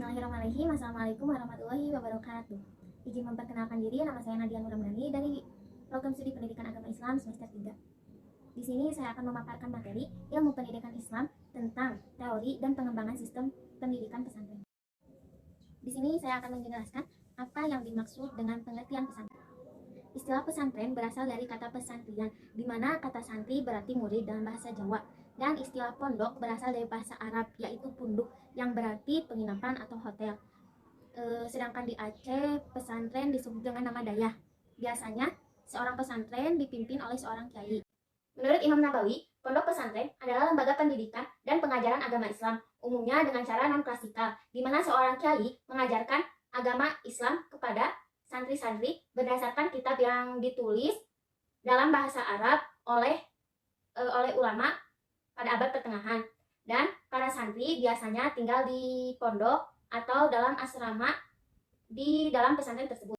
Bismillahirrahmanirrahim. Assalamualaikum warahmatullahi wabarakatuh. Izin memperkenalkan diri, nama saya Nadia Nuramdani dari Program Studi Pendidikan Agama Islam semester 3. Di sini saya akan memaparkan materi ilmu pendidikan Islam tentang teori dan pengembangan sistem pendidikan pesantren. Di sini saya akan menjelaskan apa yang dimaksud dengan pengertian pesantren. Istilah pesantren berasal dari kata pesantrian, di mana kata santri berarti murid dalam bahasa Jawa, dan istilah pondok berasal dari bahasa Arab, yaitu punduk, yang berarti penginapan atau hotel. Sedangkan di Aceh, pesantren disebut dengan nama dayah. Biasanya, seorang pesantren dipimpin oleh seorang kiai. Menurut Imam Nabawi, pondok pesantren adalah lembaga pendidikan dan pengajaran agama Islam, umumnya dengan cara non-klasikal, di mana seorang kiai mengajarkan agama Islam kepada santri-santri berdasarkan kitab yang ditulis dalam bahasa Arab oleh ulama pada abad pertengahan, dan para santri biasanya tinggal di pondok atau dalam asrama di dalam pesantren tersebut.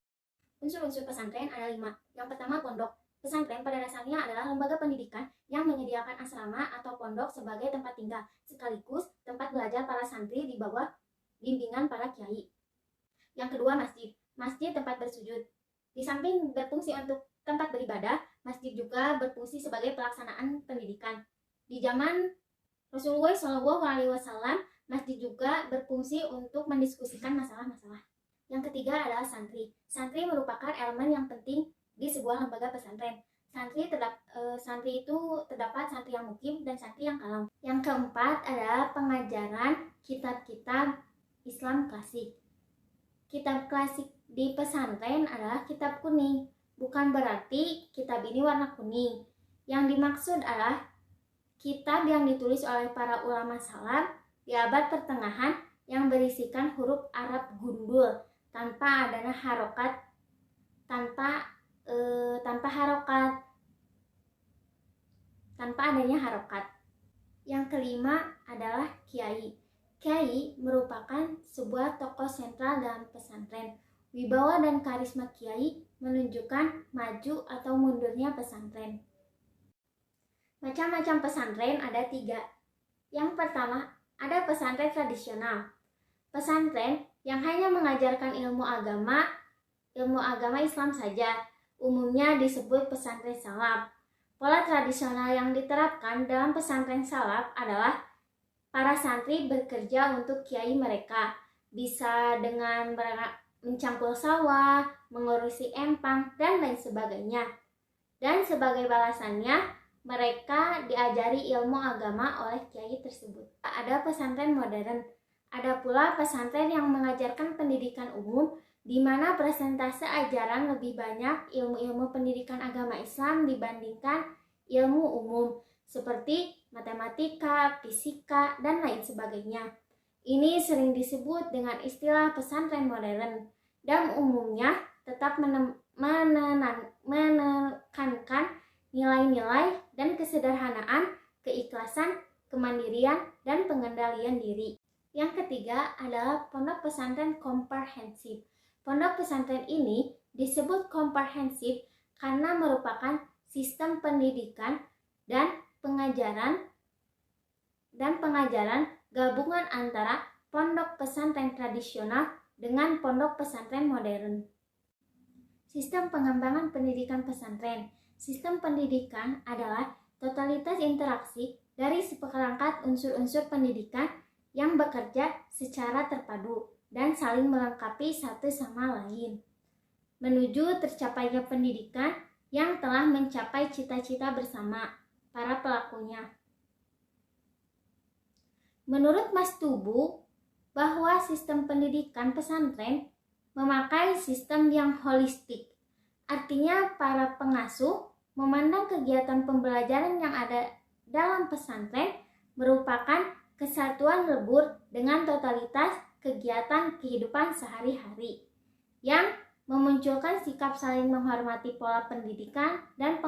Unsur-unsur pesantren ada 5. Yang pertama, pondok. Pesantren pada dasarnya adalah lembaga pendidikan yang menyediakan asrama atau pondok sebagai tempat tinggal, sekaligus tempat belajar para santri di bawah bimbingan para kiai. Yang kedua, masjid. Masjid tempat bersujud. Di samping berfungsi untuk tempat beribadah, masjid juga berfungsi sebagai pelaksanaan pendidikan. Di zaman Rasulullah SAW, masjid juga berfungsi untuk mendiskusikan masalah-masalah. Yang ketiga adalah santri. Santri merupakan elemen yang penting di sebuah lembaga pesantren. Santri itu terdapat santri yang mukim dan santri yang kalam. Yang keempat adalah pengajaran kitab-kitab Islam klasik. Kitab klasik di pesantren adalah kitab kuning. Bukan berarti kitab ini warna kuning. Yang dimaksud adalah kitab yang ditulis oleh para ulama salaf di abad pertengahan yang berisikan huruf Arab gundul tanpa adanya harokat, tanpa adanya harokat. Yang kelima adalah kiai. Kiai merupakan sebuah tokoh sentral dalam pesantren. Wibawa dan karisma kiai menunjukkan maju atau mundurnya pesantren. Macam-macam pesantren ada 3. Yang pertama, ada pesantren tradisional. Pesantren yang hanya mengajarkan ilmu agama Islam saja, umumnya disebut pesantren salaf. Pola tradisional yang diterapkan dalam pesantren salaf adalah para santri bekerja untuk kiai mereka, bisa dengan mencampur sawah, mengurusi empang, dan lain sebagainya. Dan sebagai balasannya, mereka diajari ilmu agama oleh kiai tersebut. Ada pesantren modern. Ada pula pesantren yang mengajarkan pendidikan umum, di mana persentase ajaran lebih banyak ilmu-ilmu pendidikan agama Islam dibandingkan ilmu umum, seperti matematika, fisika, dan lain sebagainya. Ini sering disebut dengan istilah pesantren modern, dan umumnya tetap menekankan nilai-nilai dan kesederhanaan, keikhlasan, kemandirian, dan pengendalian diri. Yang ketiga adalah pondok pesantren komprehensif. Pondok pesantren ini disebut komprehensif karena merupakan sistem pendidikan dan pengajaran gabungan antara pondok pesantren tradisional dengan pondok pesantren modern. Sistem pengembangan pendidikan pesantren. Sistem pendidikan adalah totalitas interaksi dari seperangkat unsur-unsur pendidikan yang bekerja secara terpadu dan saling melengkapi satu sama lain, menuju tercapainya pendidikan yang telah mencapai cita-cita bersama para pelakunya. Menurut Mas Tubu, bahwa sistem pendidikan pesantren memakai sistem yang holistik. Artinya para pengasuh memandang kegiatan pembelajaran yang ada dalam pesantren merupakan kesatuan lebur dengan totalitas kegiatan kehidupan sehari-hari yang memunculkan sikap saling menghormati pola pendidikan dan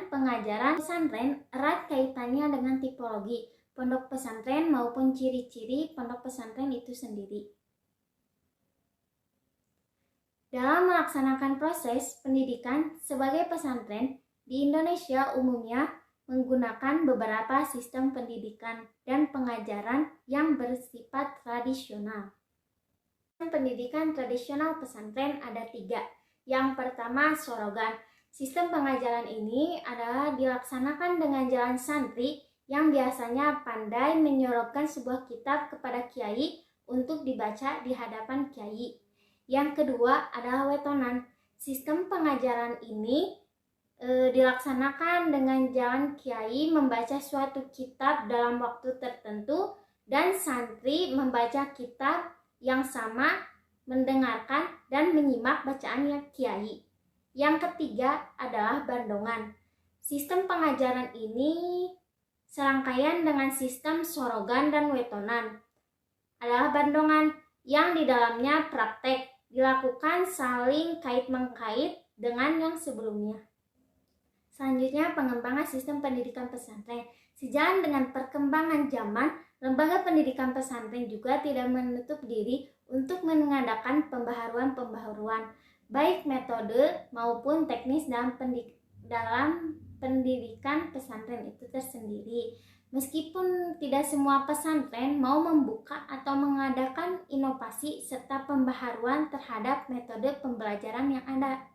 pengajaran. Pesantren erat kaitannya dengan tipologi pondok pesantren maupun ciri-ciri pondok pesantren itu sendiri. Dalam melaksanakan proses pendidikan sebagai pesantren di Indonesia umumnya menggunakan beberapa sistem pendidikan dan pengajaran yang bersifat tradisional. Pendidikan tradisional pesantren ada 3. Yang pertama, sorogan. Sistem pengajaran ini adalah dilaksanakan dengan jalan santri yang biasanya pandai menyorokkan sebuah kitab kepada kiai untuk dibaca di hadapan kiai. Yang kedua adalah wetonan. Sistem pengajaran ini dilaksanakan dengan jalan kiai membaca suatu kitab dalam waktu tertentu dan santri membaca kitab yang sama, mendengarkan dan menyimak bacaannya kiai. Yang ketiga adalah bandongan. Sistem pengajaran ini serangkaian dengan sistem sorogan dan wetonan. Adalah bandongan yang di dalamnya praktek dilakukan saling kait-mengkait dengan yang sebelumnya. Selanjutnya, pengembangan sistem pendidikan pesantren. Sejalan dengan perkembangan zaman, lembaga pendidikan pesantren juga tidak menutup diri untuk mengadakan pembaharuan-pembaharuan, baik metode maupun teknis dalam pendidikan pesantren itu tersendiri. Meskipun tidak semua pesantren mau membuka atau mengadakan inovasi serta pembaharuan terhadap metode pembelajaran yang ada.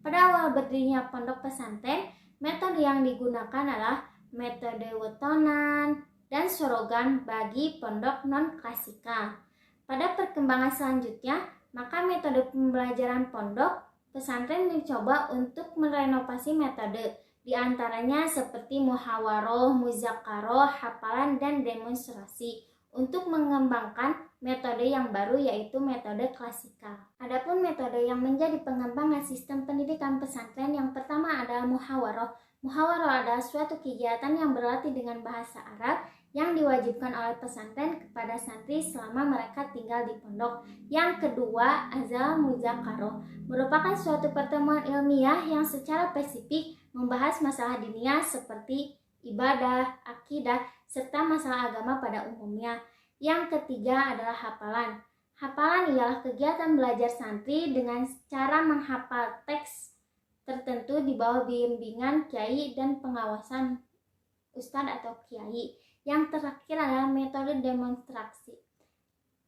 Pada awal berdirinya pondok pesantren, metode yang digunakan adalah metode wetonan dan sorogan bagi pondok non-klasikal. Pada perkembangan selanjutnya, maka metode pembelajaran pondok pesantren mencoba untuk merenovasi metode, di antaranya seperti muhawaroh, muzakaroh, hafalan, dan demonstrasi, untuk mengembangkan metode yang baru yaitu metode klasikal. Adapun metode yang menjadi pengembangan sistem pendidikan pesantren yang pertama adalah muhawaroh. Muhawaroh adalah suatu kegiatan yang berlatih dengan bahasa Arab yang diwajibkan oleh pesantren kepada santri selama mereka tinggal di pondok. Yang kedua adalah muzakaroh, merupakan suatu pertemuan ilmiah yang secara spesifik membahas masalah diniyah seperti ibadah, akidah, serta masalah agama pada umumnya. Yang ketiga adalah hafalan. Hafalan ialah kegiatan belajar santri dengan cara menghafal teks tertentu di bawah bimbingan kiai dan pengawasan ustadz atau kiai. Yang terakhir adalah metode demonstrasi.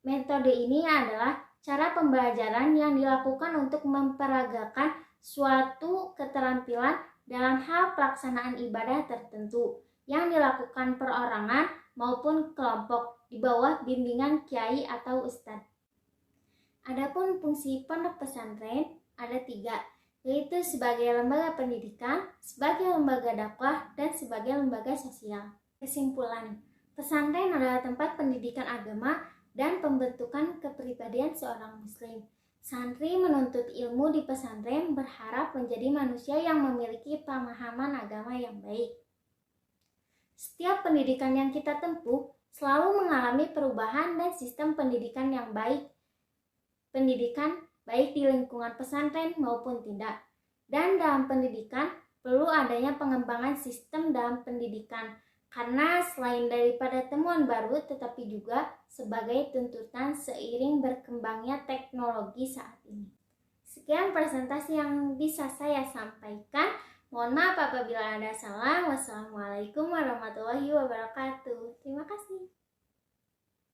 Metode ini adalah cara pembelajaran yang dilakukan untuk memperagakan suatu keterampilan dalam hal pelaksanaan ibadah tertentu yang dilakukan perorangan maupun kelompok di bawah bimbingan kiai atau ustadz. Adapun fungsi pondok pesantren ada 3, yaitu sebagai lembaga pendidikan, sebagai lembaga dakwah, dan sebagai lembaga sosial. Kesimpulan, pesantren adalah tempat pendidikan agama dan pembentukan kepribadian seorang muslim. Santri menuntut ilmu di pesantren berharap menjadi manusia yang memiliki pemahaman agama yang baik. Setiap pendidikan yang kita tempuh selalu mengalami perubahan dan sistem pendidikan yang baik. Pendidikan baik di lingkungan pesantren maupun tidak. Dan dalam pendidikan perlu adanya pengembangan sistem dalam pendidikan. Karena selain daripada temuan baru, tetapi juga sebagai tuntutan seiring berkembangnya teknologi saat ini. Sekian presentasi yang bisa saya sampaikan. Mohon maaf apabila ada salah. Wassalamualaikum warahmatullahi wabarakatuh. Terima kasih.